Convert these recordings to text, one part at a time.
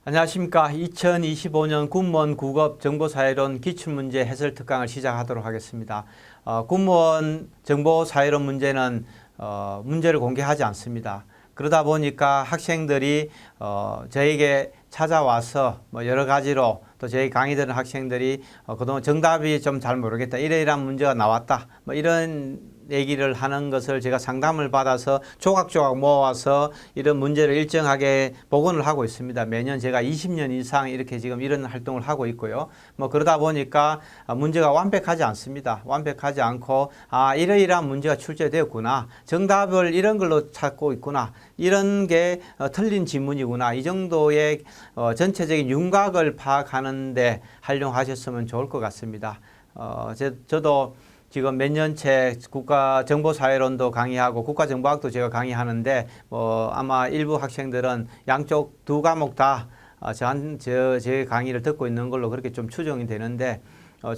안녕하십니까. 2025년 군무원 국업 정보사회론 기출문제 해설 특강을 시작하도록 하겠습니다. 군무원 정보사회론 문제는 문제를 공개하지 않습니다. 그러다 보니까 학생들이 저에게 찾아와서 여러 가지로 또 저희 강의 들은 학생들이 그동안 정답이 좀 잘 모르겠다, 이러이러한 문제가 나왔다, 이런 얘기를 하는 것을 제가 상담을 받아서 조각조각 모아서 이런 문제를 일정하게 복원을 하고 있습니다. 매년 제가 20년 이상 이렇게 지금 이런 활동을 하고 있고요. 그러다 보니까 문제가 완벽하지 않습니다. 완벽하지 않고 이러이러한 문제가 출제되었구나, 정답을 이런 걸로 찾고 있구나, 이런 게 틀린 지문이구나, 이 정도의 전체적인 윤곽을 파악하는데 활용하셨으면 좋을 것 같습니다. 저도 지금 몇 년째 국가정보사회론도 강의하고 국가정보학도 제가 강의하는데 아마 일부 학생들은 양쪽 두 과목 다 제 강의를 듣고 있는 걸로 그렇게 좀 추정이 되는데,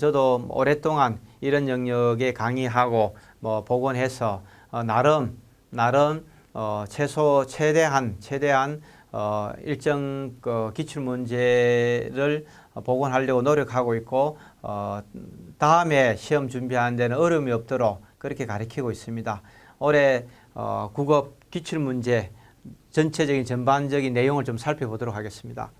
저도 오랫동안 이런 영역에 강의하고 복원해서 나름 최대한 일정 기출 문제를 복원하려고 노력하고 있고, 다음에 시험 준비하는 데는 어려움이 없도록 그렇게 가르치고 있습니다. 올해 국업 기출문제 전체적인 전반적인 내용을 좀 살펴보도록 하겠습니다.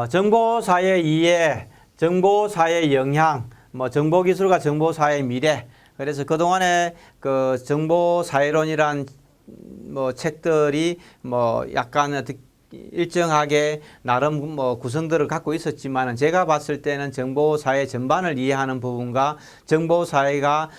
정보사회 이해, 정보사회 영향, 정보기술과 정보사회 미래. 그래서 그동안에 그 정보사회론이란 책들이 약간 일정하게 나름 구성들을 갖고 있었지만, 제가 봤을 때는 정보사회 전반을 이해하는 부분과 정보사회가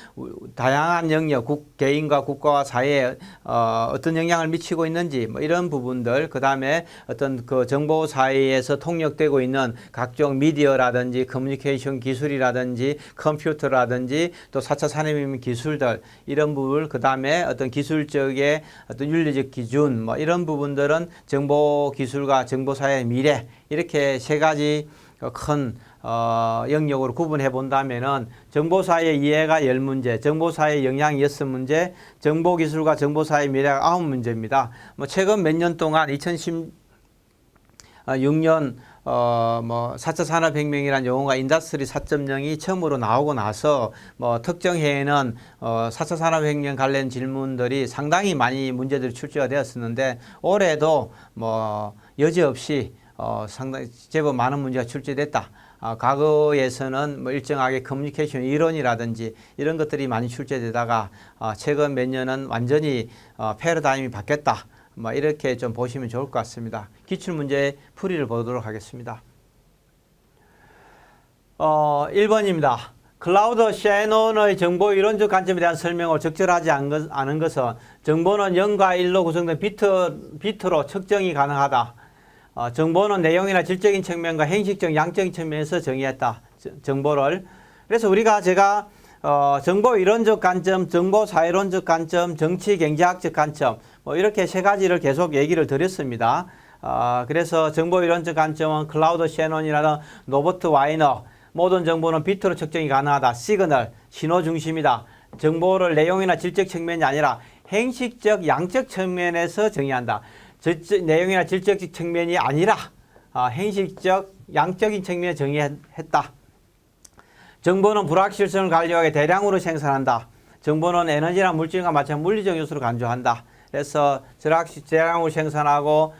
다양한 영역, 개인과 국가와 사회에 어떤 영향을 미치고 있는지 이런 부분들, 그 다음에 어떤 그 정보사회에서 통역되고 있는 각종 미디어라든지 커뮤니케이션 기술이라든지 컴퓨터라든지 또 4차 산업혁명 기술들, 이런 부분, 그 다음에 어떤 기술적의 어떤 윤리적 기준, 이런 부분들은 정보기술과 정보사회의 미래, 이렇게 세 가지 큰 영역으로 구분해 본다면은 정보사회 이해가 10문제, 정보사회 영향이 6문제, 정보기술과 정보사회 미래가 9문제입니다. 최근 몇 년 동안 2016년 4차 산업혁명이라는 용어가 인더스트리 4.0이 처음으로 나오고 나서 특정 해에는 4차 산업혁명 관련 질문들이 상당히 많이 문제들이 출제가 되었었는데, 올해도 여지없이 상당히 제법 많은 문제가 출제됐다. 과거에서는 일정하게 커뮤니케이션 이론이라든지 이런 것들이 많이 출제되다가 최근 몇 년은 완전히 패러다임이 바뀌었다. 이렇게 좀 보시면 좋을 것 같습니다. 기출문제 풀이를 보도록 하겠습니다. 1번입니다. 클라우드 셰논의 정보 이론적 관점에 대한 설명을 적절하지 않은 것은 정보는 0과 1로 구성된 비트로 측정이 가능하다. 정보는 내용이나 질적인 측면과 행식적, 양적인 측면에서 정의했다. 정보를. 그래서 제가 정보 이론적 관점, 정보 사회론적 관점, 정치 경제학적 관점, 이렇게 세 가지를 계속 얘기를 드렸습니다. 그래서 정보 이론적 관점은 클라우드 셰논이라는 노버트 와이너, 모든 정보는 비트로 측정이 가능하다. 시그널, 신호 중심이다. 정보를 내용이나 질적 측면이 아니라 행식적, 양적 측면에서 정의한다. 내용이나 질적 측면이 아니라 행식적, 양적인 측면에 정의했다. 정보는 불확실성을 관리하기 위해 대량으로 생산한다. 정보는 에너지나 물질과 마찬가지 물리적 요소를 간주한다. 그래서 대량으로 생산하고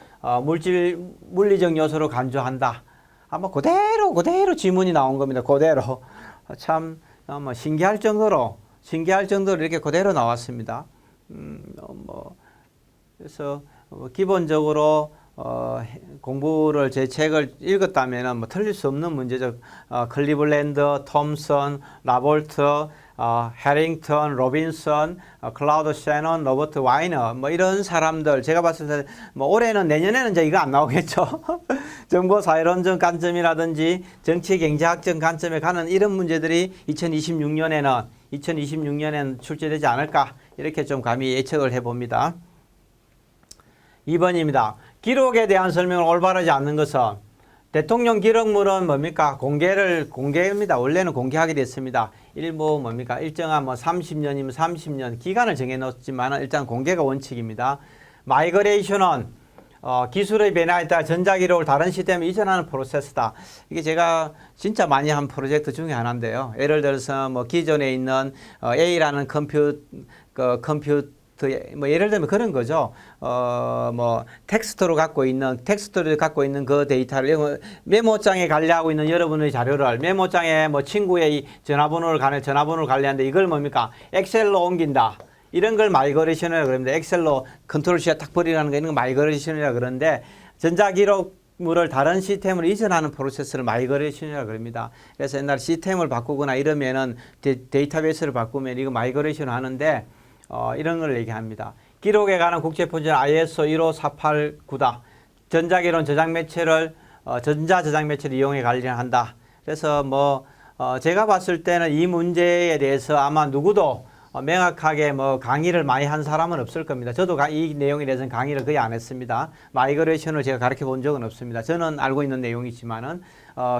물리적 요소를 간주한다. 아마 그대로 지문이 나온 겁니다. 그대로. 참 신기할 정도로 이렇게 그대로 나왔습니다. 그래서 기본적으로 공부를 제 책을 읽었다면 틀릴 수 없는 문제죠. 클리블랜드, 톰슨, 라볼트, 해링턴, 로빈슨, 클라우드 셰논, 로버트 와이너, 이런 사람들, 제가 봤을 때 올해는, 내년에는 이제 이거 안 나오겠죠. 정보 사회론적 관점이라든지 정치 경제학적 관점에 가는 이런 문제들이 2026년에는 출제되지 않을까, 이렇게 좀 감히 예측을 해봅니다. 2번입니다. 기록에 대한 설명을 올바르지 않는 것은, 대통령 기록물은 뭡니까? 공개입니다. 원래는 공개하기로 했습니다. 일부 일정한 30년이면 30년 기간을 정해놓지만 일단 공개가 원칙입니다. 마이그레이션은 기술의 변화에 따라 전자기록을 다른 시스템에 이전하는 프로세스다. 이게 제가 진짜 많이 한 프로젝트 중에 하나인데요. 예를 들어서 뭐 기존에 있는 A라는 컴퓨터 뭐 예를 들면 그런 거죠. 뭐 텍스트를 갖고 있는 그 데이터를 메모장에 관리하고 있는 여러분의 자료를 메모장에 뭐 친구의 전화번호를 관리하는데 이걸 뭡니까? 엑셀로 옮긴다. 이런 걸 마이그레이션이라고 그럽니다. 엑셀로 컨트롤 C 딱 버리라는 거 이런 거 마이그레이션이라고 그러는데 전자기록물을 다른 시스템으로 이전하는 프로세스를 마이그레이션이라고 그럽니다. 그래서 옛날 시스템을 바꾸거나 이러면은 데이터베이스를 바꾸면 이거 마이그레이션 하는데 이런 걸 얘기합니다. 기록에 관한 국제표준 ISO 15489다. 전자기록 저장 매체를 전자 저장 매체를 이용해 관리한다. 그래서 뭐 제가 봤을 때는 이 문제에 대해서 아마 누구도 명확하게 뭐 강의를 많이 한 사람은 없을 겁니다. 저도 이 내용에 대해서는 강의를 거의 안 했습니다. 마이그레이션을 제가 가르쳐 본 적은 없습니다. 저는 알고 있는 내용이지만은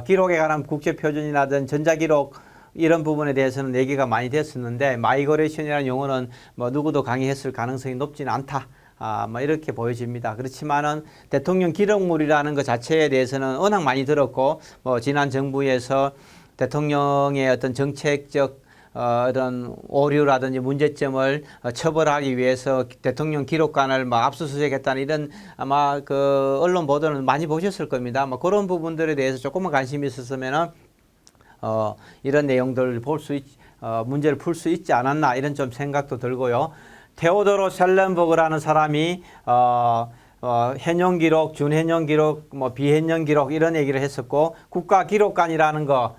기록에 관한 국제표준이라든 전자기록 이런 부분에 대해서는 얘기가 많이 됐었는데 마이그레이션이라는 용어는 뭐 누구도 강의했을 가능성이 높지는 않다. 뭐 이렇게 보여집니다. 그렇지만은 대통령 기록물이라는 것 자체에 대해서는 워낙 많이 들었고 뭐 지난 정부에서 대통령의 어떤 정책적 이런 오류라든지 문제점을 처벌하기 위해서 대통령 기록관을 막 압수수색했다는 이런 아마 그 언론 보도는 많이 보셨을 겁니다. 뭐 그런 부분들에 대해서 조금만 관심이 있었으면은 이런 내용들을 문제를 풀 수 있지 않았나 이런 좀 생각도 들고요. 테오도로 셀렌버그라는 사람이 현용 기록, 준현용 기록, 뭐 비현용 기록 이런 얘기를 했었고 국가 기록관이라는 거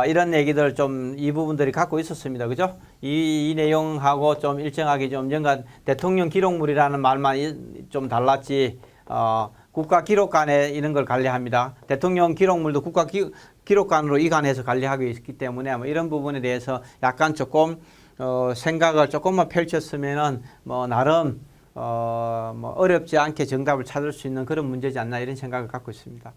이런 얘기들 좀 이 부분들이 갖고 있었습니다. 그죠? 이 내용하고 좀 일정하게 좀 연관 대통령 기록물이라는 말만 좀 달랐지 국가 기록관에 이런 걸 관리합니다. 대통령 기록물도 국가 기록관으로 이관해서 관리하고 있기 때문에 뭐 이런 부분에 대해서 약간 조금 생각을 조금만 펼쳤으면은 뭐 나름 뭐 어렵지 않게 정답을 찾을 수 있는 그런 문제지 않나 이런 생각을 갖고 있습니다.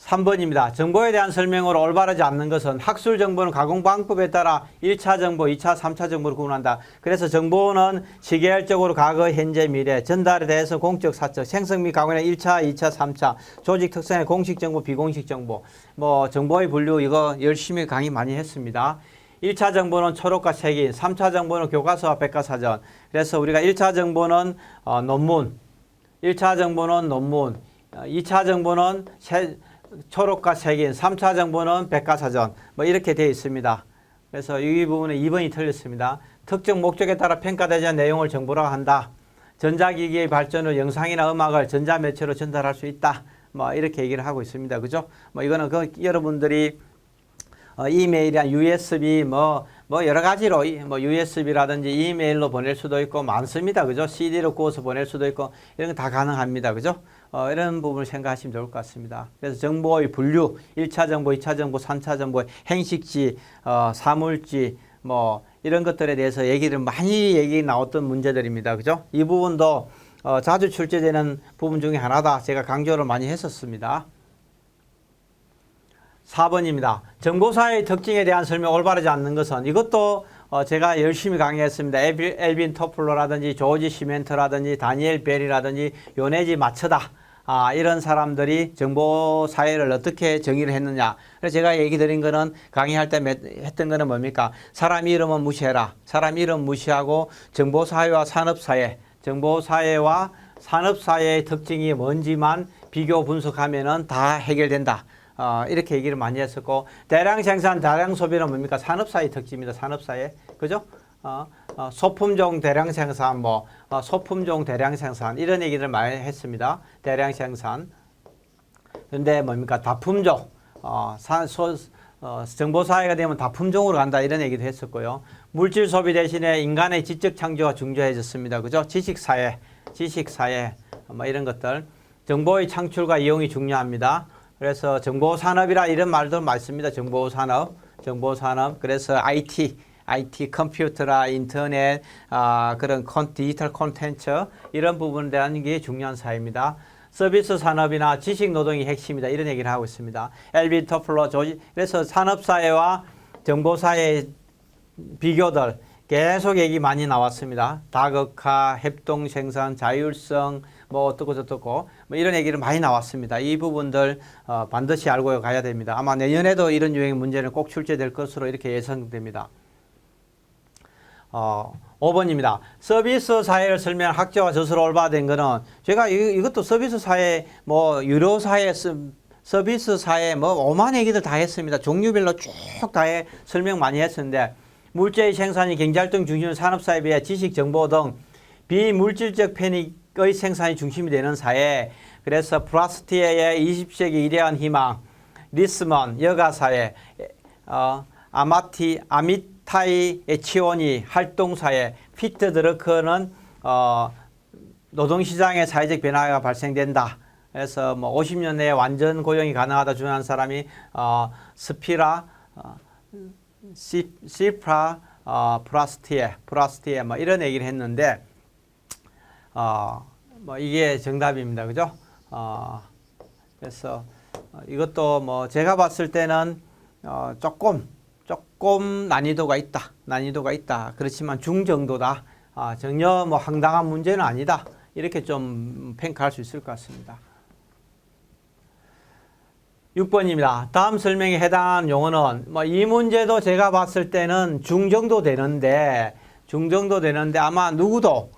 3번입니다. 정보에 대한 설명으로 올바르지 않는 것은 학술 정보는 가공 방법에 따라 1차 정보, 2차, 3차 정보로 구분한다. 그래서 정보는 시계열적으로 과거, 현재, 미래, 전달에 대해서 공적, 사적, 생성 및 가공의 1차, 2차, 3차, 조직 특성의 공식 정보, 비공식 정보. 뭐 정보의 분류 이거 열심히 강의 많이 했습니다. 1차 정보는 초록과 색인, 3차 정보는 교과서와 백과사전. 그래서 우리가 1차 정보는 논문, 1차 정보는 논문, 2차 정보는 초록과 색인, 3차 정보는 백과사전 뭐 이렇게 되어 있습니다. 그래서 이 부분에 2번이 틀렸습니다. 특정 목적에 따라 평가되지 않은 내용을 정보라고 한다. 전자기기의 발전으로 영상이나 음악을 전자매체로 전달할 수 있다. 뭐 이렇게 얘기를 하고 있습니다. 그죠? 뭐 이거는 여러분들이 이메일이나 USB 뭐 여러 가지로 뭐 USB라든지 이메일로 보낼 수도 있고 많습니다. 그죠? CD로 구워서 보낼 수도 있고 이런 거 다 가능합니다. 그죠? 이런 부분을 생각하시면 좋을 것 같습니다. 그래서 정보의 분류, 1차 정보, 2차 정보, 3차 정보, 행식지, 사물지 뭐 이런 것들에 대해서 얘기 나왔던 문제들입니다. 그죠? 이 부분도 자주 출제되는 부분 중에 하나다. 제가 강조를 많이 했었습니다. 4번입니다. 정보사의 특징에 대한 설명 올바르지 않는 것은 이것도 제가 열심히 강의했습니다. 엘빈 토플러라든지 조지 시멘트라든지 다니엘 벨이라든지 요네지 마츠다. 이런 사람들이 정보사회를 어떻게 정의를 했느냐. 그래서 제가 얘기 드린 거는 강의할 때 했던 거는 뭡니까? 사람 이름은 무시해라. 사람 이름 무시하고 정보사회와 산업사회, 정보사회와 산업사회의 특징이 뭔지만 비교 분석하면은 다 해결된다. 이렇게 얘기를 많이 했었고, 대량 생산, 대량 소비는 뭡니까? 산업사회 특징입니다. 산업사회. 그죠? 소품종 대량 생산, 소품종 대량 생산, 이런 얘기를 많이 했습니다. 대량 생산. 근데 뭡니까? 다품종. 정보사회가 되면 다품종으로 간다. 이런 얘기도 했었고요. 물질 소비 대신에 인간의 지적 창조가 중요해졌습니다. 그죠? 지식사회, 뭐 이런 것들. 정보의 창출과 이용이 중요합니다. 그래서 정보산업이라 이런 말도 많습니다. 정보산업. 그래서 IT 컴퓨터라 인터넷, 그런 디지털 콘텐츠 이런 부분에 대한 게 중요한 사회입니다. 서비스 산업이나 지식 노동이 핵심이다. 이런 얘기를 하고 있습니다. 엘빈 토플러 조지. 그래서 산업사회와 정보사회의 비교들 계속 얘기 많이 나왔습니다. 다극화, 협동생산, 자율성, 뭐 어떻고 저떻고 뭐 이런 얘기를 많이 나왔습니다. 이 부분들 반드시 알고 가야 됩니다. 아마 내년에도 이런 유형 문제는 꼭 출제될 것으로 이렇게 예상됩니다. 5번입니다. 서비스 사회를 설명한 학자와 저서로 올바된 거는 제가 이것도 서비스 사회 뭐 유료 사회 서비스 사회 뭐 오만 얘기들 다 했습니다. 종류별로 쭉 다 설명 많이 했었는데 물자의 생산이 경제활동 중심의 산업사회에 비해 지식, 정보 등 비물질적 편익의 생산이 중심이 되는 사회. 그래서 프라스티에의 20세기 이래한 희망, 리스먼, 여가사회, 아미타이 에치오니 활동사회, 피트 드러크는 노동시장의 사회적 변화가 발생된다. 그래서 뭐 50년 내에 완전 고용이 가능하다 주장하는 사람이 스피라, 시프라, 프라스티에 뭐 이런 얘기를 했는데 뭐 이게 정답입니다. 그죠? 그래서 이것도 뭐 제가 봤을 때는 조금 난이도가 있다. 그렇지만 중정도다. 전혀 뭐 황당한 문제는 아니다. 이렇게 좀 평가할 수 있을 것 같습니다. 6번입니다. 다음 설명에 해당하는 용어는 뭐 이 문제도 제가 봤을 때는 중정도 되는데 아마 누구도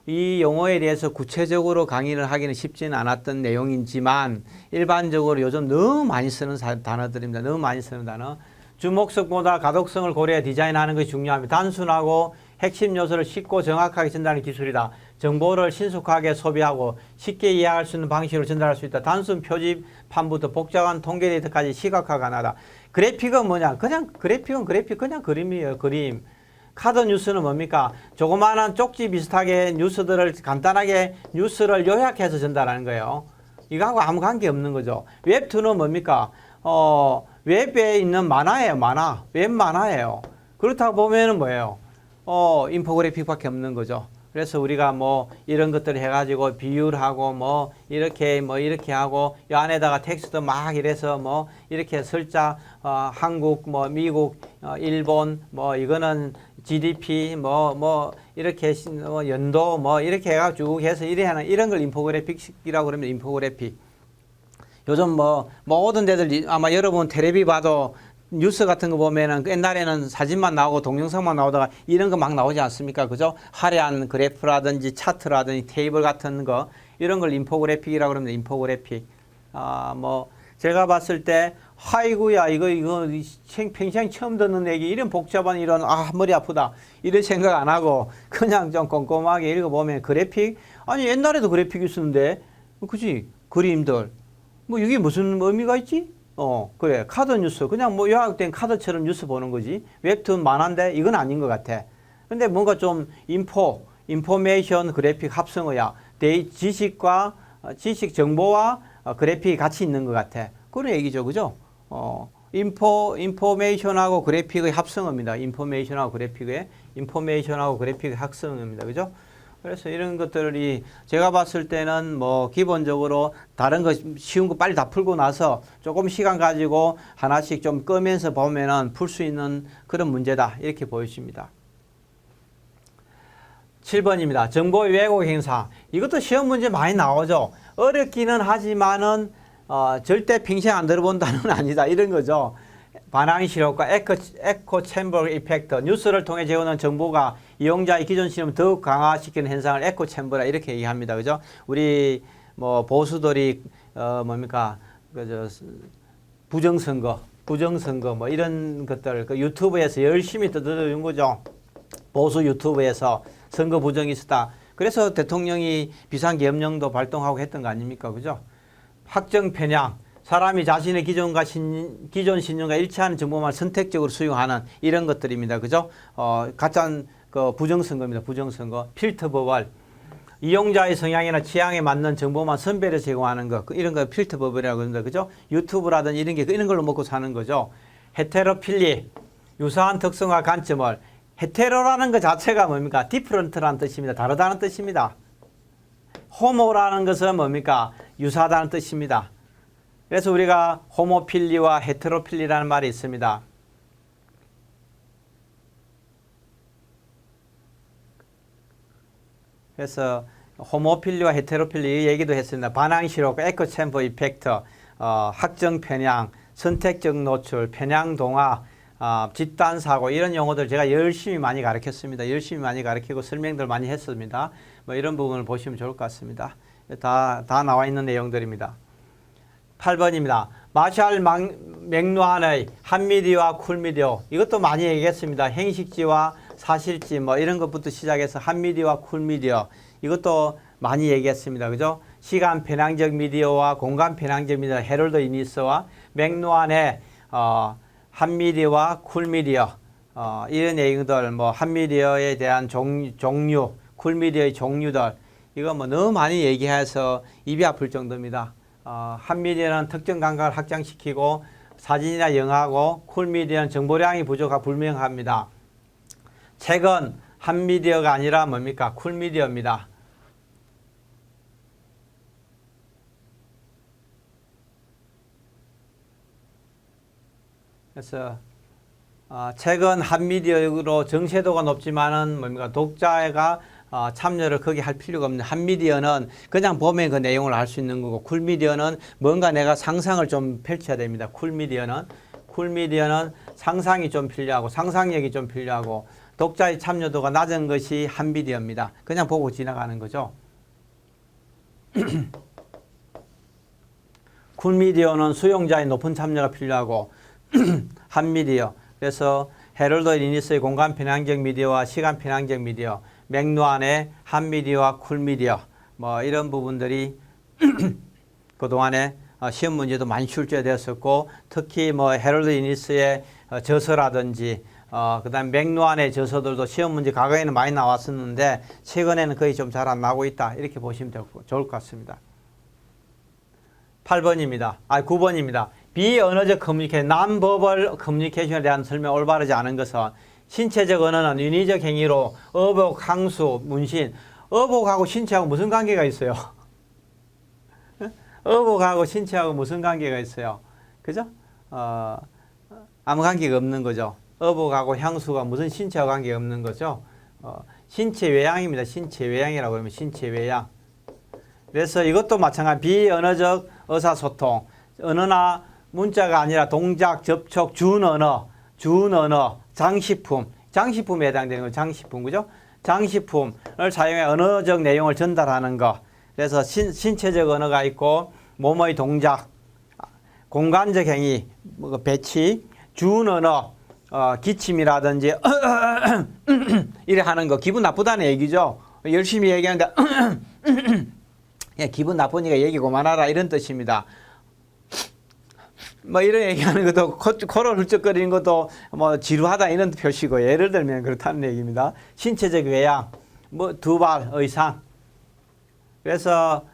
이 용어에 대해서 구체적으로 강의를 하기는 쉽지는 않았던 내용이지만 일반적으로 요즘 너무 많이 쓰는 단어들입니다. 너무 많이 쓰는 단어. 주목성보다 가독성을 고려해 디자인하는 것이 중요합니다. 단순하고 핵심 요소를 쉽고 정확하게 전달하는 기술이다. 정보를 신속하게 소비하고 쉽게 이해할 수 있는 방식으로 전달할 수 있다. 단순 표지판부터 복잡한 통계 데이터까지 시각화가 가능하다. 그래픽은 뭐냐? 그냥 그래픽은 그냥 그림이에요. 그림. 카드 뉴스는 뭡니까? 조그마한 쪽지 비슷하게 뉴스들을 간단하게 뉴스를 요약해서 전달하는 거예요. 이거하고 아무 관계 없는 거죠. 웹툰은 뭡니까? 웹에 있는 만화예요. 웹 만화예요. 그렇다고 보면은 뭐예요? 인포그래픽밖에 없는 거죠. 그래서 우리가 뭐 이런 것들을 해가지고 비율하고 뭐 이렇게 하고 이 안에다가 텍스트 막 이래서 뭐 이렇게 설자 한국 뭐 미국 일본 뭐 이거는 GDP 뭐 이렇게 연도 뭐 이렇게 해가지고 쭉 해서 이런 걸 인포그래픽이라고 그러면 인포그래픽. 요즘 뭐 모든 데들 아마 여러분 텔레비 봐도 뉴스 같은 거 보면은 옛날에는 사진만 나오고 동영상만 나오다가 이런 거 막 나오지 않습니까? 그죠? 화려한 그래프라든지 차트라든지 테이블 같은 거 이런 걸 인포그래픽이라고 그러면 인포그래픽. 뭐 제가 봤을 때 아이고야 이거 평생 처음 듣는 얘기 이런 복잡한 이런 머리 아프다 이런 생각 안 하고 그냥 좀 꼼꼼하게 읽어보면 그래픽 아니 옛날에도 그래픽 있었는데 그지 그림들 뭐 이게 무슨 의미가 있지? 그래. 카드 뉴스. 그냥 뭐 요약된 카드처럼 뉴스 보는 거지. 웹툰 만화인데 이건 아닌 것 같아. 근데 뭔가 좀 인포메이션 그래픽 합성어야. 지식 정보와 그래픽이 같이 있는 것 같아. 그런 얘기죠. 그죠? 인포메이션하고 그래픽의 합성어입니다. 인포메이션하고 그래픽의 합성어입니다. 그죠? 그래서 이런 것들이 제가 봤을 때는 뭐 기본적으로 다른 거 쉬운 거 빨리 다 풀고 나서 조금 시간 가지고 하나씩 좀 끄면서 보면은 풀 수 있는 그런 문제다. 이렇게 보여집니다. 7번입니다. 정보의 왜곡 행사. 이것도 시험 문제 많이 나오죠. 어렵기는 하지만은 절대 평생 안 들어본 단어는 아니다. 이런 거죠. 반항실 효과, 에코 챔버 이펙트. 뉴스를 통해 제공하는 정보가 이용자의 기존 신념을 더욱 강화시키는 현상을 에코 챔버라 이렇게 얘기합니다. 그죠? 우리 뭐 보수들이 뭡니까? 부정선거 뭐 이런 것들 그 유튜브에서 열심히 떠들어준 거죠. 보수 유튜브에서 선거 부정이 있었다. 그래서 대통령이 비상계엄령도 발동하고 했던 거 아닙니까? 그죠? 확정 편향. 사람이 자신의 기존 신념과 일치하는 정보만 선택적으로 수용하는 이런 것들입니다. 그죠? 가짜 부정선거입니다. 부정선거. 필터 버블. 이용자의 성향이나 취향에 맞는 정보만 선별해서 제공하는 것. 이런 거 필터 버블이라고 합니다. 그죠? 유튜브라든지 이런 걸로 먹고 사는 거죠. 헤테로필리. 유사한 특성과 관점을. 헤테로라는 것 자체가 뭡니까? 디프런트라는 뜻입니다. 다르다는 뜻입니다. 호모라는 것은 뭡니까? 유사하다는 뜻입니다. 그래서 우리가 호모필리와 헤테로필리라는 말이 있습니다. 그래서 호모필리와 헤테로필리 이 얘기도 했습니다. 반항시록, 에코챔버 이펙트, 학정 편향, 선택적 노출, 편향 동화, 집단 사고 이런 용어들 제가 열심히 많이 가르쳤습니다. 열심히 많이 가르치고 설명들 많이 했습니다. 뭐 이런 부분을 보시면 좋을 것 같습니다. 다 나와 있는 내용들입니다. 8번입니다. 마샬 맥루한의 한미디어와 쿨미디어 이것도 많이 얘기했습니다. 행식지와 사실지 뭐 이런 것부터 시작해서 한미디어와 쿨미디어 이것도 많이 얘기했습니다. 그죠? 시간 편향적 미디어와 공간 편향적 미디어 헤럴드 이니스와 맥루한의 한미디어와 쿨미디어 이런 내용들 뭐 한미디어에 대한 종류 쿨미디어의 종류들 이거 뭐 너무 많이 얘기해서 입이 아플 정도입니다. 한미디어는 특정 감각을 확장시키고 사진이나 영화고 쿨미디어는 정보량이 부족하고 불명합니다. 책은 한미디어가 아니라 뭡니까? 쿨미디어입니다. 그래서 책은 한미디어로 정세도가 높지만은 뭡니까? 독자가 참여를 거기 할 필요가 없는 한미디어는 그냥 보면 그 내용을 알 수 있는 거고 쿨미디어는 뭔가 내가 상상을 좀 펼쳐야 됩니다. 쿨미디어는 상상이 좀 필요하고 상상력이 좀 필요하고 독자의 참여도가 낮은 것이 한미디어입니다. 그냥 보고 지나가는 거죠. 쿨미디어는 수용자의 높은 참여가 필요하고 한미디어 그래서 헤럴드 이니스의 공간 편향적 미디어와 시간 편향적 미디어 맥루한의 한미디어와 쿨미디어 뭐 이런 부분들이 그동안에 시험 문제도 많이 출제되었었고 특히 뭐 헤럴드 이니스의 저서라든지 그다음 맥루한의 저서들도 시험 문제 과거에는 많이 나왔었는데 최근에는 거의 좀 잘 안 나오고 있다 이렇게 보시면 좋을 것 같습니다. 9번입니다. 비언어적 커뮤니케이션, non-verbal 커뮤니케이션에 대한 설명 올바르지 않은 것은 신체적 언어는 윤리적 행위로 어복, 항수, 문신. 어복하고 신체하고 무슨 관계가 있어요? 어복하고 신체하고 무슨 관계가 있어요? 그죠? 아무 관계가 없는 거죠. 어복하고 향수가 무슨 신체와 관계가 없는 거죠. 신체 외양입니다. 신체 외양이라고 하면 신체 외양. 그래서 이것도 마찬가지 비언어적 의사소통. 언어나 문자가 아니라 동작, 접촉, 준언어, 장식품에 해당되는 거 장식품, 그죠? 장식품을 사용해 언어적 내용을 전달하는 거. 그래서 신체적 언어가 있고 몸의 동작, 공간적 행위, 배치, 준언어, 기침이라든지 이래 하는 거 기분 나쁘다는 얘기죠. 열심히 얘기하는데 기분 나쁘니까 얘기 그만하라 이런 뜻입니다. 뭐 이런 얘기하는 것도 코를 훌쩍거리는 것도 뭐 지루하다 이런 표시고 예를 들면 그렇다는 얘기입니다. 신체적 외양, 뭐 두 발 의상. 그래서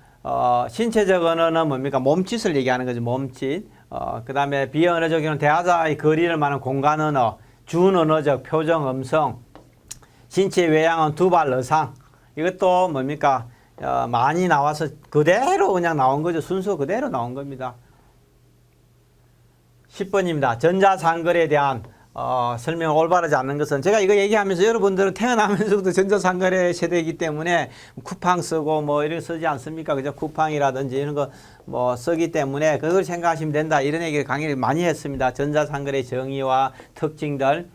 신체적 언어는 뭡니까? 몸짓을 얘기하는 거죠. 몸짓. 그다음에 비언어적인 대화자의 거리를 말하는 공간 언어, 준언어적 표정, 음성. 신체 외양은 두 발 의상. 이것도 뭡니까? 많이 나와서 그대로 그냥 나온 거죠. 순서 그대로 나온 겁니다. 10번입니다. 전자상거래에 대한 설명을 올바르지 않는 것은 제가 이거 얘기하면서 여러분들은 태어나면서부터 전자상거래 세대이기 때문에 쿠팡 쓰고 뭐 이런 거 쓰지 않습니까? 그죠? 쿠팡이라든지 이런 거 뭐 쓰기 때문에 그걸 생각하시면 된다. 이런 얘기를 강의를 많이 했습니다. 전자상거래 정의와 특징들.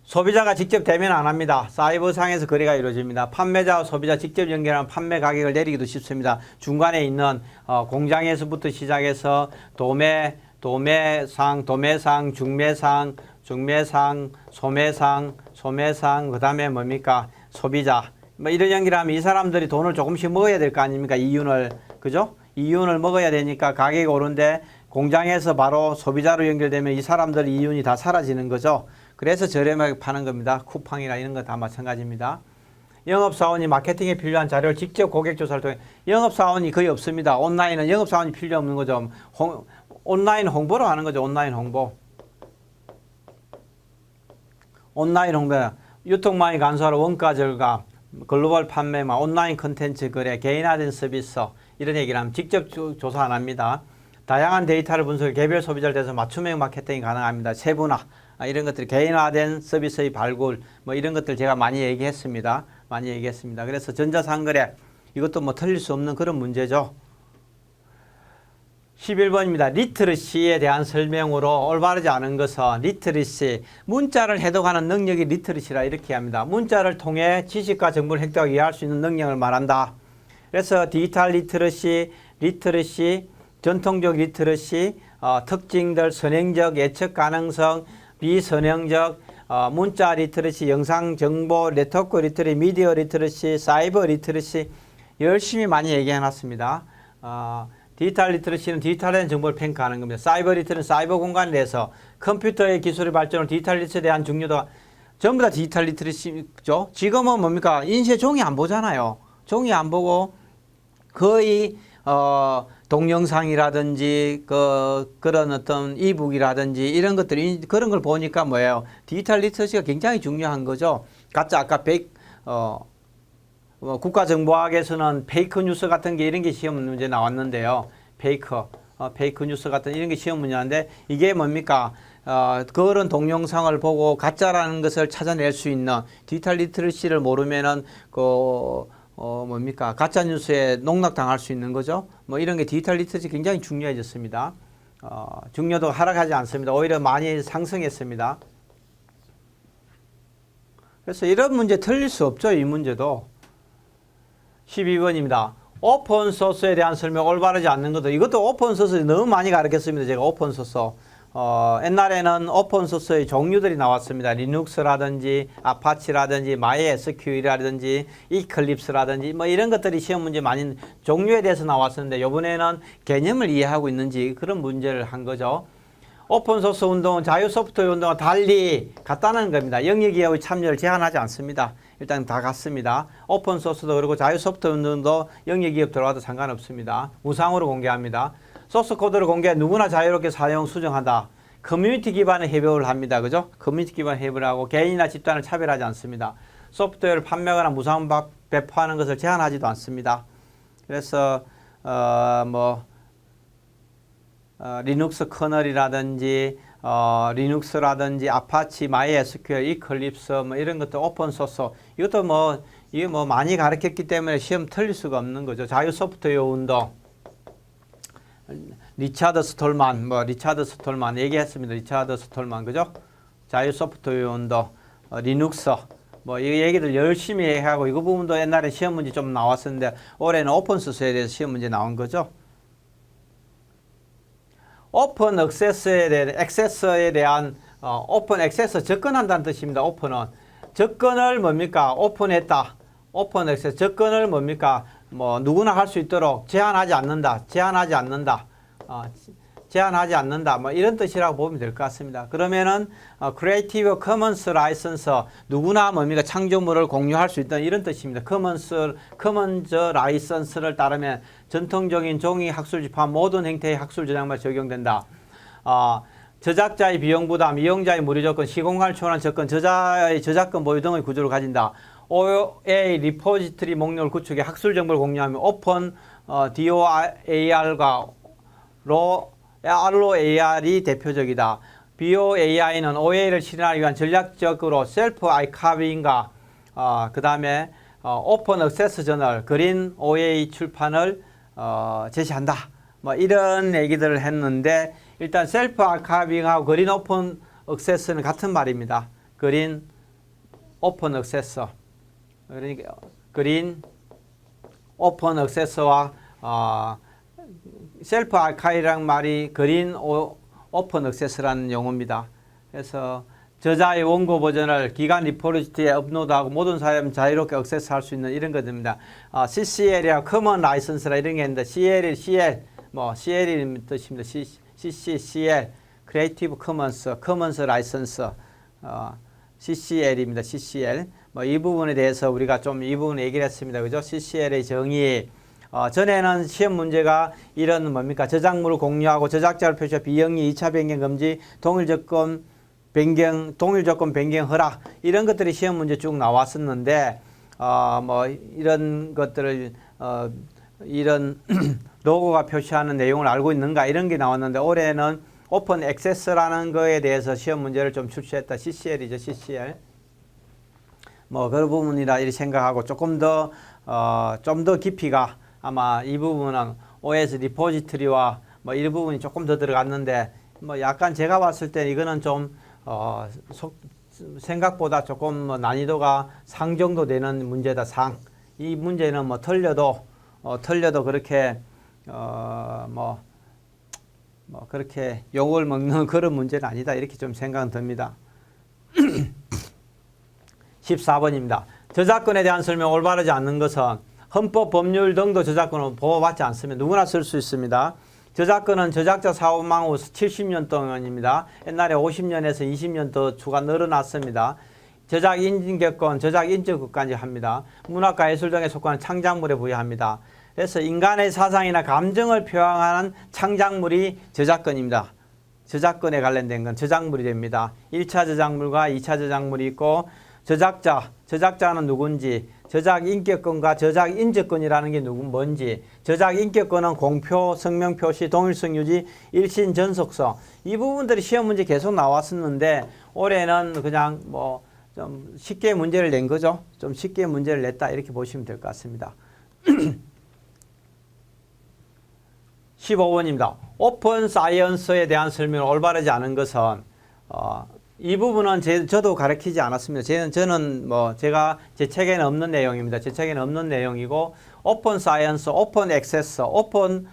소비자가 직접 대면 안 합니다. 사이버상에서 거래가 이루어집니다. 판매자와 소비자 직접 연결하면 판매 가격을 내리기도 쉽습니다. 중간에 있는 공장에서부터 시작해서 도매상, 중매상, 소매상, 그 다음에 뭡니까? 소비자. 뭐 이런 연결하면 이 사람들이 돈을 조금씩 먹어야 될 거 아닙니까? 이윤을. 그죠? 이윤을 먹어야 되니까 가격이 오른데 공장에서 바로 소비자로 연결되면 이 사람들 이윤이 다 사라지는 거죠. 그래서 저렴하게 파는 겁니다. 쿠팡이나 이런 거 다 마찬가지입니다. 영업사원이 마케팅에 필요한 자료를 직접 고객 조사를 통해 영업사원이 거의 없습니다. 온라인은 영업사원이 필요 없는 거죠. 온라인 홍보로 하는 거죠. 온라인 홍보. 유통망이 간소화로 원가 절감, 글로벌 판매망, 온라인 컨텐츠 거래, 개인화된 서비스 이런 얘기를 하면 직접 조사 안 합니다. 다양한 데이터를 분석해 개별 소비자를 대해서 맞춤형 마케팅이 가능합니다. 세분화 이런 것들 개인화된 서비스의 발굴 뭐 이런 것들 제가 많이 얘기했습니다. 그래서 전자상거래 이것도 뭐 틀릴 수 없는 그런 문제죠. 11번입니다. 리트러시에 대한 설명으로 올바르지 않은 것은 리트러시, 문자를 해독하는 능력이 리트러시라 이렇게 합니다. 문자를 통해 지식과 정보를 획득하고 이해할 수 있는 능력을 말한다. 그래서 디지털 리트러시, 전통적 리트러시, 특징들, 선행적, 예측 가능성, 비선행적, 문자 리트러시, 영상 정보, 네트워크 리트러시, 미디어 리트러시, 사이버 리트러시 열심히 많이 얘기해 놨습니다. 디지털 리트러시는 디지털된 정보를 평가하는 겁니다. 사이버 리트러시는 사이버 공간에 대해서 컴퓨터의 기술의 발전으로 디지털 리트러시에 대한 중요도가 전부 다 디지털 리트러시죠. 지금은 뭡니까? 인쇄 종이 안 보잖아요. 종이 안 보고 거의 동영상이라든지 그런 어떤 이북이라든지 이런 것들이 그런 걸 보니까 뭐예요? 디지털 리트러시가 굉장히 중요한 거죠. 가짜 아까 국가정보학에서는 페이크 뉴스 같은 게 이런 게 시험 문제 나왔는데요. 페이크 뉴스 같은 이런 게 시험 문제인데 이게 뭡니까? 그런 동영상을 보고 가짜라는 것을 찾아낼 수 있는 디지털 리트러시를 모르면은 뭡니까? 가짜 뉴스에 농락당할 수 있는 거죠. 뭐 이런 게 디지털 리트러시 굉장히 중요해졌습니다. 중요도가 하락하지 않습니다. 오히려 많이 상승했습니다. 그래서 이런 문제 틀릴 수 없죠. 이 문제도. 12번입니다. 오픈소스에 대한 설명 올바르지 않는 것도 이것도 오픈소스 너무 많이 가르쳤습니다. 제가 오픈소스. 옛날에는 오픈소스의 종류들이 나왔습니다. 리눅스라든지 아파치라든지 MySQL이라든지 이클립스라든지 뭐 이런 것들이 시험 문제 많이 종류에 대해서 나왔었는데 이번에는 개념을 이해하고 있는지 그런 문제를 한 거죠. 오픈소스 운동은 자유 소프트웨어 운동과 달리 같다는 겁니다. 영역이하고의 참여를 제한하지 않습니다. 일단 다 같습니다. 오픈소스도 그리고 자유 소프트웨어 운동도 영역기업 들어와도 상관없습니다. 무상으로 공개합니다. 소스 코드를 공개해 누구나 자유롭게 사용, 수정한다. 커뮤니티 기반의 협업을 합니다. 그죠? 커뮤니티 기반 협업을 하고 개인이나 집단을 차별하지 않습니다. 소프트웨어를 판매하거나 무상 배포하는 것을 제한하지도 않습니다. 그래서 리눅스 커널이라든지 리눅스라든지 아파치, MySQL, 이클립스 뭐 이런 것도 오픈소스 이것도 이게 많이 가르쳤기 때문에 시험 틀릴 수가 없는 거죠. 자유 소프트웨어 운동 리차드 스톨만 얘기했습니다. 리차드 스톨만 그죠? 자유 소프트웨어 운동 리눅스 이 얘기들 열심히 하고 이거 부분도 옛날에 시험 문제 좀 나왔었는데 올해는 오픈소스에 대해서 시험 문제 나온 거죠. 오픈 액세스에 대한 오픈 액세스 접근한다는 뜻입니다. 오픈은 접근을 뭡니까? 오픈했다. 오픈 액세스 접근을 뭡니까? 누구나 할 수 있도록 제한하지 않는다. 제한하지 않는다. 이런 뜻이라고 보면 될 것 같습니다. 그러면은 크리에이티브 커먼스 라이선스 누구나 뭡니까? 창조물을 공유할 수 있다는 이런 뜻입니다. 커먼스 라이선스를 따르면 전통적인 종이 학술지 포함 모든 형태의 학술 저작물에 적용된다. 저작자의 비용 부담, 이용자의 무료 접근, 시공간을 초월한 접근, 저자의 저작권 보유 등의 구조를 가진다. OA 리포지터리 목록을 구축해 학술 정보를 공유하며 오픈 DOAR과 ROAR이 대표적이다. BOAI는 OA를 실현하기 위한 전략적으로 셀프 아이카빙과 그 다음에 오픈 액세스 저널 그린 OA 출판을 제시한다. 이런 얘기들을 했는데 일단 셀프 아카이빙하고 그린 오픈 액세스는 같은 말입니다. 그린 오픈 액세스 그러니까 그린 오픈 액세스와 셀프 아카이라는 말이 그린 오픈 액세스라는 용어입니다. 그래서 저자의 원고 버전을 기관 리포지토리에 업로드하고 모든 사람이 자유롭게 액세스할 수 있는 이런 것입니다. CCL이야 커먼 라이선스라 이런 게 있는데 CL이 CL이 뜻입니다. CCL 크리에이티브 커먼스 라이선스 CCL입니다. CCL 이 부분에 대해서 우리가 좀 이 부분 얘기를 했습니다. 그죠? CCL의 정의 전에는 시험 문제가 이런 뭡니까? 저작물을 공유하고 저작자를 표시해 비영리 2차 변경 금지, 동일 조건 변경 허락 이런 것들이 시험 문제 쭉 나왔었는데 이런 것들을 이런 로고가 표시하는 내용을 알고 있는가 이런 게 나왔는데 올해는 오픈 액세스라는 거에 대해서 시험 문제를 좀 출시했다. CCL이죠. CCL. 뭐 그런 부분이라 이렇게 생각하고 조금 더 좀 더 깊이가 아마 이 부분은 OS 리포지터리와 뭐 이 부분이 조금 더 들어갔는데 뭐 약간 제가 봤을 때 이거는 좀 생각보다 조금 뭐 난이도가 상 정도 되는 문제다. 상. 이 문제는 뭐 틀려도 그렇게 뭐 그렇게 욕을 먹는 그런 문제는 아니다. 이렇게 좀 생각은 듭니다. 14번입니다. 저작권에 대한 설명 올바르지 않는 것은 헌법 법률 등도 저작권을 보호받지 않으면 누구나 쓸 수 있습니다. 저작권은 저작자 사망 후 70년 동안입니다. 옛날에 50년에서 20년 더 추가 늘어났습니다. 저작 인격권, 저작 인적권까지 합니다. 문학과 예술 등에 속하는 창작물에 부여합니다. 그래서 인간의 사상이나 감정을 표현하는 창작물이 저작권입니다. 저작권에 관련된 건 저작물이 됩니다. 1차 저작물과 2차 저작물이 있고 저작자는 누군지, 저작 인격권과 저작 인적권이라는 게 뭔지, 저작 인격권은 공표, 성명 표시, 동일성 유지, 일신 전속성. 이 부분들이 시험 문제 계속 나왔었는데 올해는 그냥 뭐 좀 쉽게 문제를 낸 거죠. 좀 쉽게 문제를 냈다 이렇게 보시면 될 것 같습니다. 15번입니다. 오픈 사이언스에 대한 설명을 올바르지 않은 것은 이 부분은 저도 가르치지 않았습니다. 저는 뭐 제가 제 책에는 없는 내용입니다. 제 책에는 없는 내용이고 오픈 사이언스, 오픈 액세스, 오픈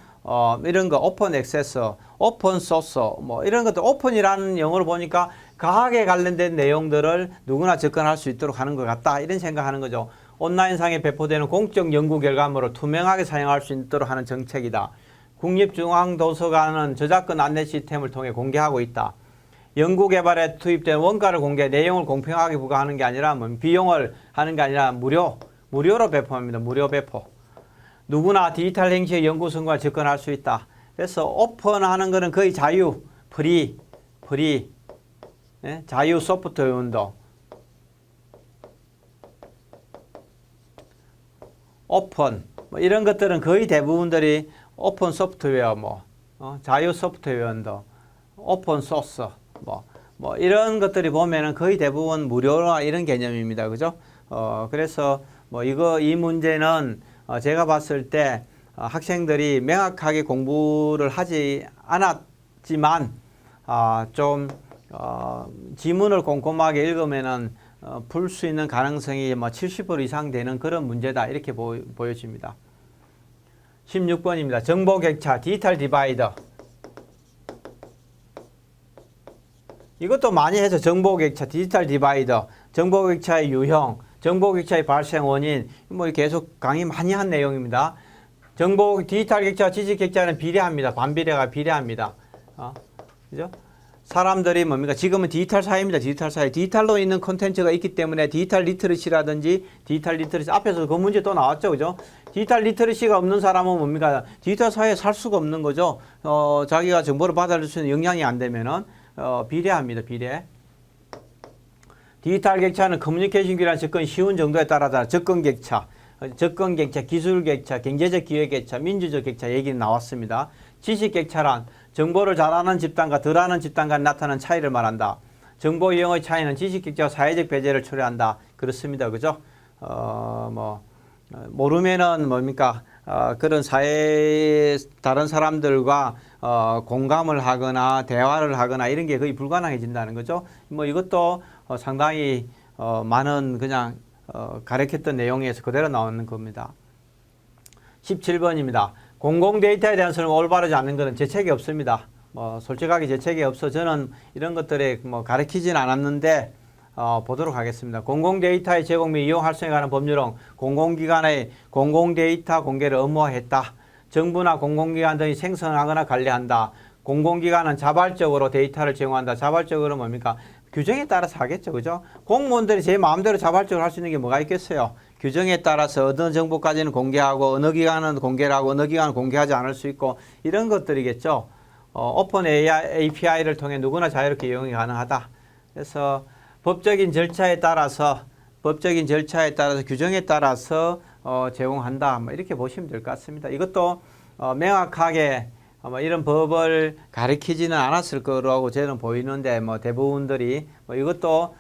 이런 거 오픈 액세스, 오픈 소스 뭐 이런 것도 오픈이라는 영어를 보니까 과학에 관련된 내용들을 누구나 접근할 수 있도록 하는 것 같다. 이런 생각하는 거죠. 온라인상에 배포되는 공적 연구 결과물을 투명하게 사용할 수 있도록 하는 정책이다. 국립중앙도서관은 저작권 안내 시스템을 통해 공개하고 있다. 연구개발에 투입된 원가를 공개, 내용을 공평하게 부과하는 게 아니라 뭐 비용을 하는 게 아니라 무료로 배포합니다. 무료 배포. 누구나 디지털 행시의 연구 성과를 접근할 수 있다. 그래서 오픈하는 거는 거의 자유, 프리, 예? 자유 소프트웨어 운동. 오픈, 뭐 이런 것들은 거의 대부분들이 오픈 소프트웨어, 자유 소프트웨어 운동, 오픈 소스, 뭐 이런 것들이 보면은 거의 대부분 무료나 이런 개념입니다. 그죠? 그래서 뭐 이 문제는 제가 봤을 때 학생들이 명확하게 공부를 하지 않았지만 좀 지문을 꼼꼼하게 읽으면은 풀 수 있는 가능성이 뭐 70% 이상 되는 그런 문제다 이렇게 보여집니다. 16번입니다. 정보격차, 디지털 디바이더. 이것도 많이 해서 정보격차, 디지털 디바이더, 정보격차의 유형, 정보격차의 발생 원인, 뭐 계속 강의 많이 한 내용입니다. 디지털 격차, 지식 격차는 비례합니다. 반비례가 비례합니다. 그죠? 사람들이 뭡니까? 지금은 디지털 사회입니다. 디지털 사회. 디지털로 있는 콘텐츠가 있기 때문에 디지털 리터러시라든지 앞에서 그 문제 또 나왔죠. 그죠? 디지털 리터러시가 없는 사람은 뭡니까? 디지털 사회에 살 수가 없는 거죠. 자기가 정보를 받아들일 수 있는 역량이 안 되면은 비례합니다. 비례. 디지털 격차는 커뮤니케이션 기란 접근이 쉬운 정도에 따라서 접근 격차, 기술 격차, 경제적 기회 격차, 민주적 격차 얘기는 나왔습니다. 지식 격차란 정보를 잘하는 집단과 덜하는 집단 간 나타나는 차이를 말한다. 정보 이용의 차이는 지식 격차와 사회적 배제를 초래한다. 그렇습니다. 그죠? 모르면은 뭡니까? 그런 다른 사람들과 공감을 하거나 대화를 하거나 이런 게 거의 불가능해진다는 거죠. 뭐 이것도 상당히 많은 그냥 가르쳤던 내용에서 그대로 나오는 겁니다. 17번입니다. 공공 데이터에 대한 설명 올바르지 않는 것은 제 책이 없습니다. 솔직하게 제 책이 없어 저는 이런 것들에 가르치진 않았는데 보도록 하겠습니다. 공공 데이터의 제공 및 이용 활성에 관한 법률은 공공기관의 공공 데이터 공개를 의무화했다. 정부나 공공기관 등이 생성하거나 관리한다. 공공기관은 자발적으로 데이터를 제공한다. 자발적으로 뭡니까? 규정에 따라서 하겠죠. 그죠? 공무원들이 제 마음대로 자발적으로 할 수 있는 게 뭐가 있겠어요? 규정에 따라서 어느 정보까지는 공개하고 어느 기관은 공개를 하고 어느 기관은 공개하지 않을 수 있고 이런 것들이겠죠. 오픈 API를 통해 누구나 자유롭게 이용이 가능하다. 그래서 법적인 절차에 따라서 규정에 따라서 제공한다. 뭐 이렇게 보시면 될 것 같습니다. 이것도 명확하게 이런 법을 가리키지는 않았을 거라고 저는 보이는데 대부분들이 이것도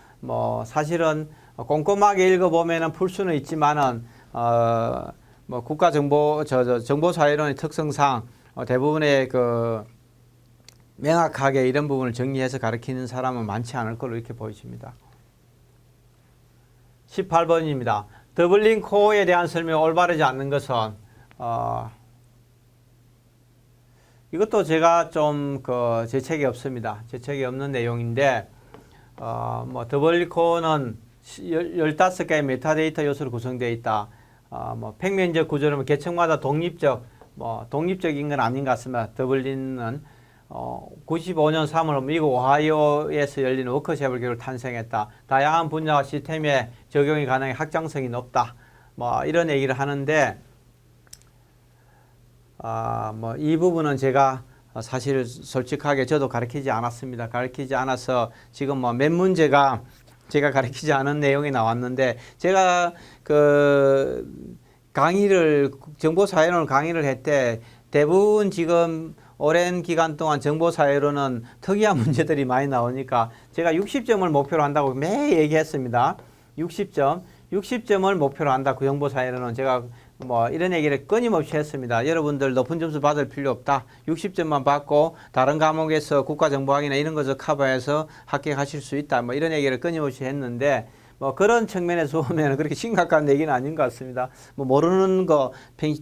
사실은 꼼꼼하게 읽어보면은 풀 수는 있지만은 뭐 국가정보 정보사회론의 특성상 대부분의 그 명확하게 이런 부분을 정리해서 가르치는 사람은 많지 않을 걸로 이렇게 보여집니다. 18번입니다. 더블링 코어에 대한 설명이 올바르지 않는 것은 이것도 제가 좀 그 재책이 없습니다. 재책이 없는 내용인데 뭐 더블링 코어는 15개의 메타데이터 요소로 구성되어 있다. 뭐 평면적 구조는 계층마다 독립적인 건 아닌 것 같습니다. 더블린은 95년 3월 미국 오하이오에서 열린 워크숍을 계기로 탄생했다. 다양한 분야와 시스템에 적용이 가능해 확장성이 높다. 뭐 이런 얘기를 하는데 뭐 이 부분은 제가 사실 솔직하게 저도 가르치지 않았습니다. 가르치지 않아서 지금 뭐 몇 문제가 제가 가르치지 않은 내용이 나왔는데 제가 그 정보사회론을 강의를 했때 대부분 지금 오랜 기간 동안 정보사회론은 특이한 문제들이 많이 나오니까 제가 60점을 목표로 한다고 매일 얘기했습니다. 60점을 목표로 한다. 그 정보사회론은 제가 뭐 이런 얘기를 끊임없이 했습니다. 여러분들 높은 점수 받을 필요 없다. 60점만 받고 다른 과목에서 국가정보학이나 이런 것을 커버해서 합격하실 수 있다. 뭐 이런 얘기를 끊임없이 했는데 뭐 그런 측면에서 보면 그렇게 심각한 얘기는 아닌 것 같습니다. 뭐 모르는 거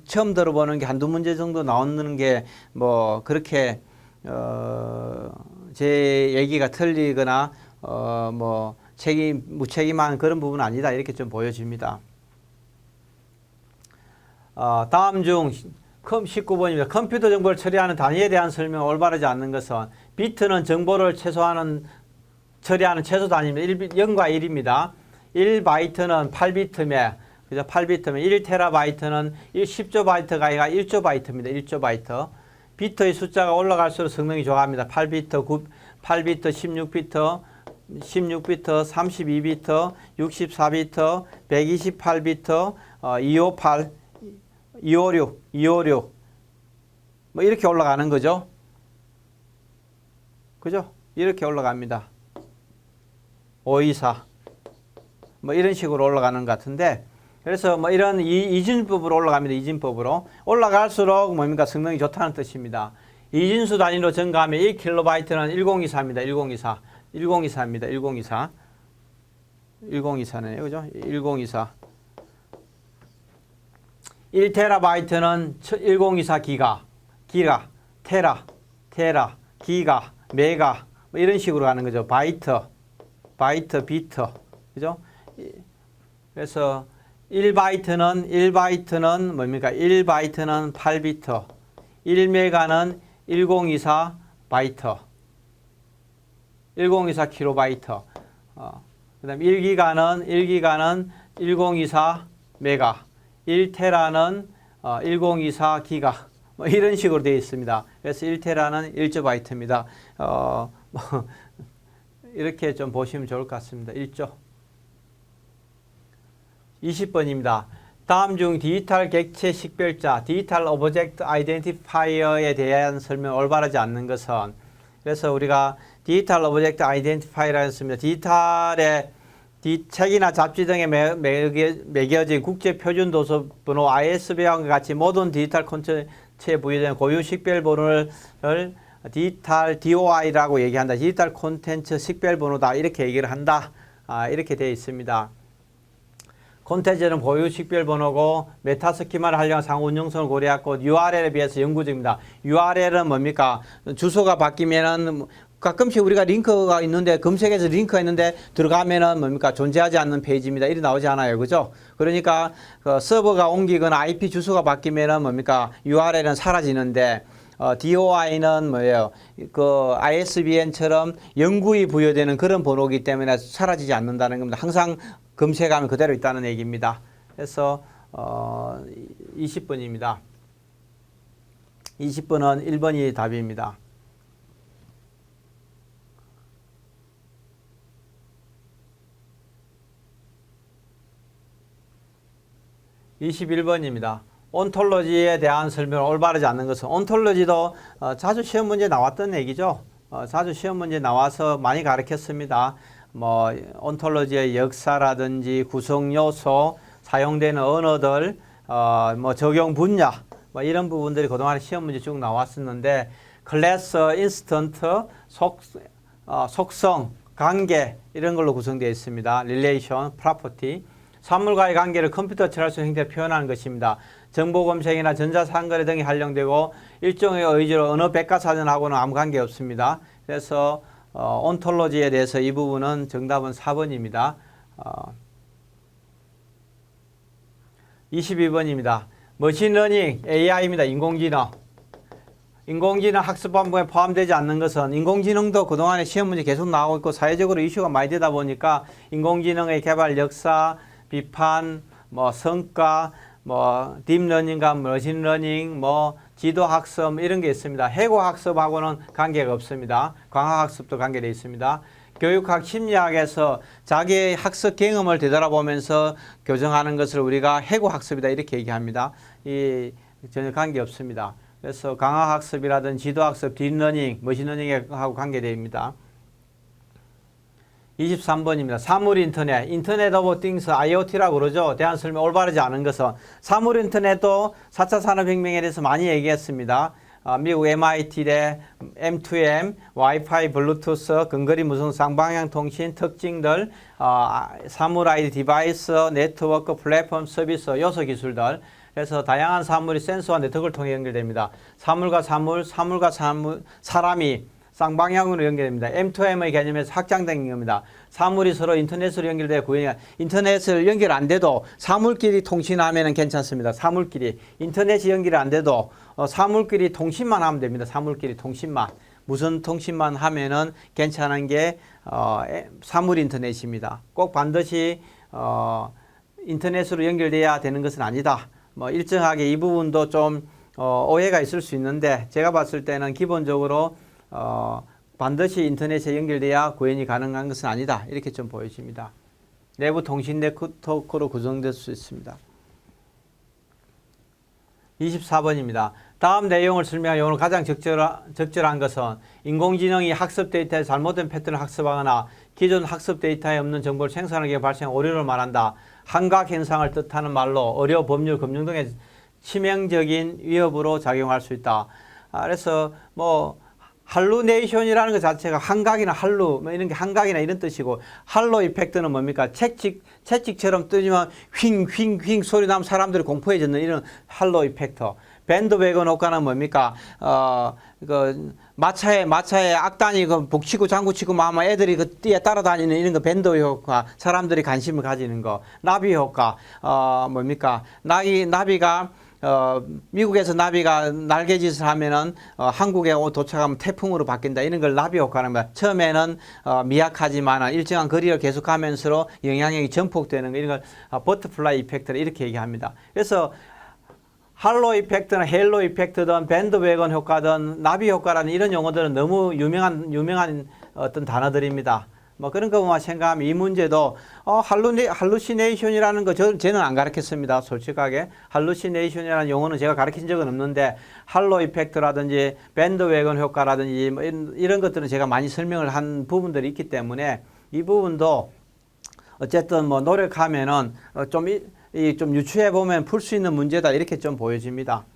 처음 들어보는 게 한두 문제 정도 나오는 게 뭐 그렇게 제 얘기가 틀리거나 뭐 무책임한 그런 부분은 아니다. 이렇게 좀 보여집니다. 다음 중 19번입니다. 컴퓨터 정보를 처리하는 단위에 대한 설명이 올바르지 않는 것은 비트는 정보를 처리하는 최소 단위입니다. 0과 1입니다. 1바이트는 8비트며 그죠? 8비트면 1테라바이트는 10조바이트가 아니라 1조바이트입니다. 1조바이트. 비트의 숫자가 올라갈수록 성능이 좋아합니다. 8비트, 16비트, 32비트, 64비트, 128비트, 258, 256 뭐 이렇게 올라가는 거죠. 그죠? 이렇게 올라갑니다. 524 뭐 이런 식으로 올라가는 것 같은데 그래서 뭐 이런 이진법으로 올라갑니다. 이진법으로 올라갈수록 뭡니까? 성능이 좋다는 뜻입니다. 이진수 단위로 증가하면 1kB는 1024입니다. 1024입니다. 1024네요. 그죠? 1024 1테라바이트는 1024 기가, 테라, 기가, 메가 뭐 이런 식으로 가는 거죠. 바이트, 비트, 그죠? 그래서 1바이트는 뭡니까? 1바이트는 8비트, 1메가는 1024 바이트, 1024 킬로바이트. 그다음 1기가는 1024 메가, 1테라는 1024 기가 뭐 이런 식으로 되어 있습니다. 그래서 1테라는 1조 바이트입니다. 뭐 이렇게 좀 보시면 좋을 것 같습니다. 1조. 20번입니다. 다음 중 디지털 객체 식별자, 디지털 오브젝트 아이덴티파이어에 대한 설명 올바르지 않는 것은 그래서 우리가 디지털 오브젝트 아이덴티파이어라고 했습니다. 디지털의 책이나 잡지 등에 매겨진 국제 표준 도서 번호 ISBN과 같이 모든 디지털 콘텐츠에 부여된 고유 식별 번호를 디지털 DOI라고 얘기한다. 디지털 콘텐츠 식별 번호다. 이렇게 얘기를 한다. 이렇게 되어 있습니다. 콘텐츠는 고유 식별 번호고 메타스키마를 활용한 상호 운용성을 고려하고 URL에 비해서 영구적입니다. URL은 뭡니까? 주소가 바뀌면은 가끔씩 우리가 링크가 있는데 검색해서 링크가 있는데 들어가면은 뭡니까? 존재하지 않는 페이지입니다. 이리 나오지 않아요. 그죠? 그러니까 그 서버가 옮기거나 IP 주소가 바뀌면은 뭡니까? URL은 사라지는데 DOI는 뭐예요? 그 ISBN처럼 영구히 부여되는 그런 번호이기 때문에 사라지지 않는다는 겁니다. 항상 검색하면 그대로 있다는 얘기입니다. 그래서 20번입니다. 20번은 1번이 답입니다. 21번입니다. 온톨로지에 대한 설명을 올바르지 않는 것은 온톨로지도 자주 시험 문제 나왔던 얘기죠. 자주 시험 문제 나와서 많이 가르쳤습니다. 뭐 온톨로지의 역사라든지 구성 요소, 사용되는 언어들, 뭐 적용 분야, 뭐 이런 부분들이 그동안 시험 문제 쭉 나왔었는데 클래스, 인스턴트, 속성, 관계 이런 걸로 구성되어 있습니다. 릴레이션, 프로퍼티. 사물과의 관계를 컴퓨터 처리할 형태로 표현하는 것입니다. 정보 검색이나 전자상거래 등이 활용되고 일종의 의지로 언어 백과사전하고는 아무 관계 없습니다. 그래서 온톨로지에 대해서 이 부분은 정답은 4번입니다. 22번입니다. 머신러닝, AI입니다. 인공지능. 인공지능 학습 반복에 포함되지 않는 것은 인공지능도 그동안에 시험 문제 계속 나오고 있고 사회적으로 이슈가 많이 되다 보니까 인공지능의 개발 역사, 비판, 뭐 성과, 뭐 딥러닝과 머신러닝, 뭐 지도학습 이런 게 있습니다. 해고학습하고는 관계가 없습니다. 광학학습도 관계되어 있습니다. 교육학, 심리학에서 자기의 학습 경험을 되돌아보면서 교정하는 것을 우리가 해고학습이다 이렇게 얘기합니다. 이 전혀 관계 없습니다. 그래서 강화학습이라든지 지도학습, 딥러닝, 머신러닝하고 관계됩니다. 23번입니다. 사물인터넷, 인터넷 오브 띵스, IoT라고 그러죠. 대한 설명 올바르지 않은 것은 사물인터넷도 4차 산업혁명에 대해서 많이 얘기했습니다. 미국 MIT의 M2M, 와이파이, 블루투스, 근거리 무선 쌍방향 통신 특징들, 사물 ID 디바이스, 네트워크, 플랫폼, 서비스, 요소 기술들. 그래서 다양한 사물이 센서와 네트워크를 통해 연결됩니다. 사물과 사물, 사물과 사물, 사람이 쌍방향으로 연결됩니다. M2M의 개념에서 확장된 겁니다. 사물이 서로 인터넷으로 연결되어 구현이 인터넷을 연결 안 돼도 사물끼리 통신하면 괜찮습니다. 사물끼리 인터넷이 연결이 안 돼도 사물끼리 통신만 하면 됩니다. 사물끼리 통신만 무선 통신만 하면은 괜찮은 게 사물 인터넷입니다. 꼭 반드시 인터넷으로 연결돼야 되는 것은 아니다. 뭐 일정하게 이 부분도 좀 오해가 있을 수 있는데 제가 봤을 때는 기본적으로 반드시 인터넷에 연결돼야 구현이 가능한 것은 아니다. 이렇게 좀 보여집니다. 내부 통신 네트워크로 구성될 수 있습니다. 24번입니다. 다음 내용을 설명한 용어로 가장 적절한 것은 인공지능이 학습 데이터에 잘못된 패턴을 학습하거나 기존 학습 데이터에 없는 정보를 생산하기 위해 발생한 오류를 말한다. 환각 현상을 뜻하는 말로 의료, 법률, 금융 등의 치명적인 위협으로 작용할 수 있다. 그래서 뭐 할루네이션이라는 것 자체가 환각이나 할루 뭐 이런 게 환각이나 이런 뜻이고 할로 이펙트는 뭡니까? 채찍처럼 뜨지만 휭 소리 나면 사람들이 공포해지는 이런 할로 이펙트. 밴드웨건 효과는 뭡니까? 그 마차에 악단이 그 복치고 장구치고 아마 애들이 그 띠에 따라다니는 이런 거 밴드 효과, 사람들이 관심을 가지는 거. 나비 효과, 뭡니까? 나비가 미국에서 나비가 날개짓을 하면은 한국에 도착하면 태풍으로 바뀐다. 이런 걸 나비 효과라는 거야. 처음에는 미약하지만 일정한 거리를 계속하면서 영향력이 전폭되는 거. 이런 걸 버터플라이 이펙트를 이렇게 얘기합니다. 그래서 할로 이펙트나 헬로 이펙트든 밴드웨건 효과든 나비 효과라는 이런 용어들은 너무 유명한 어떤 단어들입니다. 뭐 그런 거만 생각하면 이 문제도 할루시네이션이라는 거 저는 안 가르쳤습니다. 솔직하게 할루시네이션이라는 용어는 제가 가르친 적은 없는데 할로 이펙트라든지 밴드웨건 효과라든지 뭐 이런 것들은 제가 많이 설명을 한 부분들이 있기 때문에 이 부분도 어쨌든 뭐 노력하면은 좀 유추해 보면 풀 수 있는 문제다 이렇게 좀 보여집니다.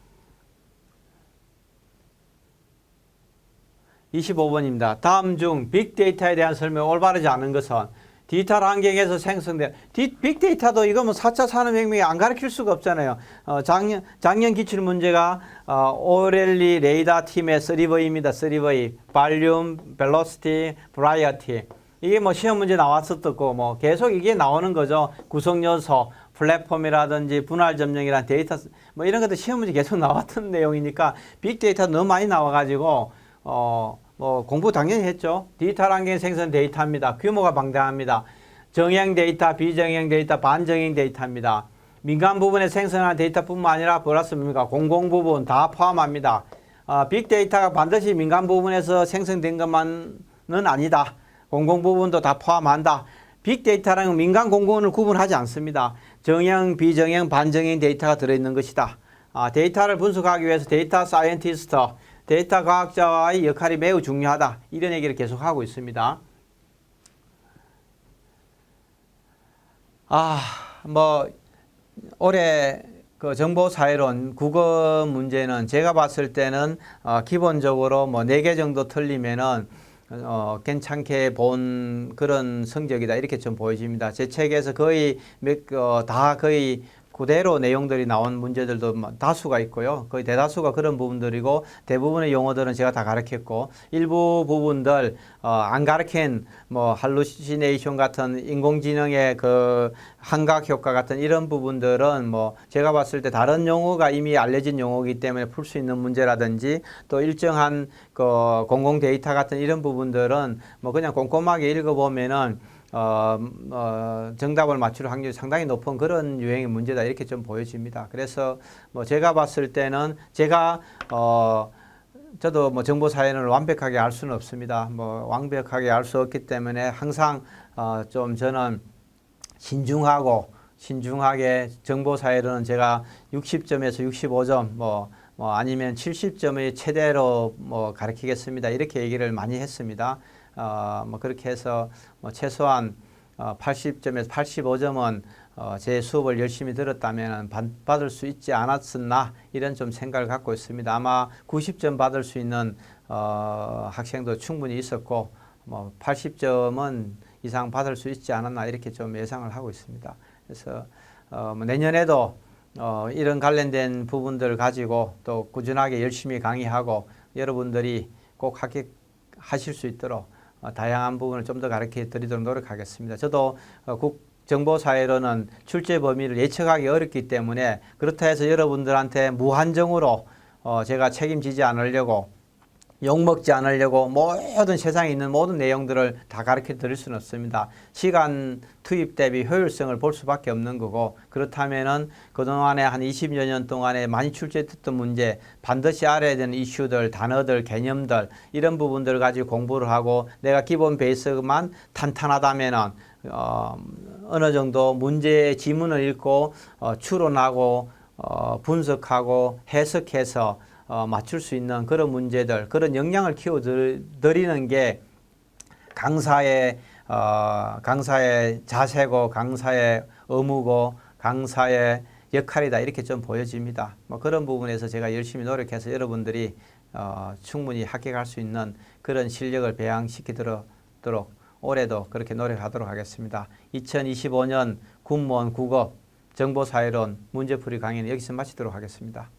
25번입니다. 다음 중 빅데이터에 대한 설명 올바르지 않은 것은 디지털 환경에서 생성된 빅데이터도 이거 뭐 4차 산업혁명에 안 가르칠 수가 없잖아요. 작년 기출 문제가 오렐리 레이더 팀의 3V입니다. 3V 볼륨, 벨로시티, 브라이어티. 이게 뭐 시험 문제 나왔었고 뭐 계속 이게 나오는 거죠. 구성 요소, 플랫폼이라든지 분할 점령이란 데이터 뭐 이런 것도 시험 문제 계속 나왔던 내용이니까 빅데이터 너무 많이 나와가지고 뭐 공부 당연히 했죠. 디지털 환경에 생성 데이터입니다. 규모가 방대합니다. 정형 데이터, 비정형 데이터, 반정형 데이터입니다. 민간 부분에 생성하는 데이터뿐만 아니라 플러스 뭡니까? 공공 부분 다 포함합니다. 빅데이터가 반드시 민간 부분에서 생성된 것만은 아니다. 공공 부분도 다 포함한다. 빅데이터라는 민간 공공을 구분하지 않습니다. 정형, 비정형, 반정형 데이터가 들어있는 것이다. 데이터를 분석하기 위해서 데이터 사이언티스트, 데이터 과학자와의 역할이 매우 중요하다. 이런 얘기를 계속하고 있습니다. 뭐 올해 그 정보사회론 국어 문제는 제가 봤을 때는 기본적으로 뭐 4개 정도 틀리면은 괜찮게 본 그런 성적이다 이렇게 좀 보여집니다. 제 책에서 거의 다 거의 그대로 내용들이 나온 문제들도 다수가 있고요. 거의 대다수가 그런 부분들이고 대부분의 용어들은 제가 다 가르쳤고 일부 부분들 안 가르친 뭐 할루시네이션 같은 인공지능의 그 환각 효과 같은 이런 부분들은 뭐 제가 봤을 때 다른 용어가 이미 알려진 용어이기 때문에 풀 수 있는 문제라든지 또 일정한 그 공공 데이터 같은 이런 부분들은 뭐 그냥 꼼꼼하게 읽어보면은 정답을 맞출 확률이 상당히 높은 그런 유형의 문제다 이렇게 좀 보여집니다. 그래서 뭐 제가 봤을 때는 저도 뭐 정보사회를 완벽하게 알 수는 없습니다. 뭐 완벽하게 알 수 없기 때문에 항상 좀 저는 신중하게 정보사회로는 제가 60점에서 65점 뭐 아니면 70점의 최대로 뭐 가르치겠습니다. 이렇게 얘기를 많이 했습니다. 뭐 그렇게 해서 뭐 최소한 80점에서 85점은 제 수업을 열심히 들었다면 받을 수 있지 않았었나 이런 좀 생각을 갖고 있습니다. 아마 90점 받을 수 있는 학생도 충분히 있었고 뭐 80점은 이상 받을 수 있지 않았나 이렇게 좀 예상을 하고 있습니다. 그래서 뭐 내년에도 이런 관련된 부분들 가지고 또 꾸준하게 열심히 강의하고 여러분들이 꼭 합격하실 수 있도록 다양한 부분을 좀 더 가르쳐 드리도록 노력하겠습니다. 저도 국정보사회로는 출제 범위를 예측하기 어렵기 때문에 그렇다 해서 여러분들한테 무한정으로 제가 책임지지 않으려고 욕먹지 않으려고 모든 세상에 있는 모든 내용들을 다 가르쳐 드릴 수는 없습니다. 시간 투입 대비 효율성을 볼 수밖에 없는 거고 그렇다면은 그동안에 한 20여 년 동안에 많이 출제됐던 문제 반드시 알아야 되는 이슈들, 단어들, 개념들 이런 부분들을 가지고 공부를 하고 내가 기본 베이스만 탄탄하다면은 어느 정도 문제의 지문을 읽고 추론하고 분석하고 해석해서 맞출 수 있는 그런 문제들, 그런 역량을 키워드리는 게 강사의 자세고 강사의 의무고 강사의 역할이다 이렇게 좀 보여집니다. 뭐 그런 부분에서 제가 열심히 노력해서 여러분들이 충분히 합격할 수 있는 그런 실력을 배양시키도록 올해도 그렇게 노력하도록 하겠습니다. 2025년 군무원 국어 정보사회론 문제풀이 강의는 여기서 마치도록 하겠습니다.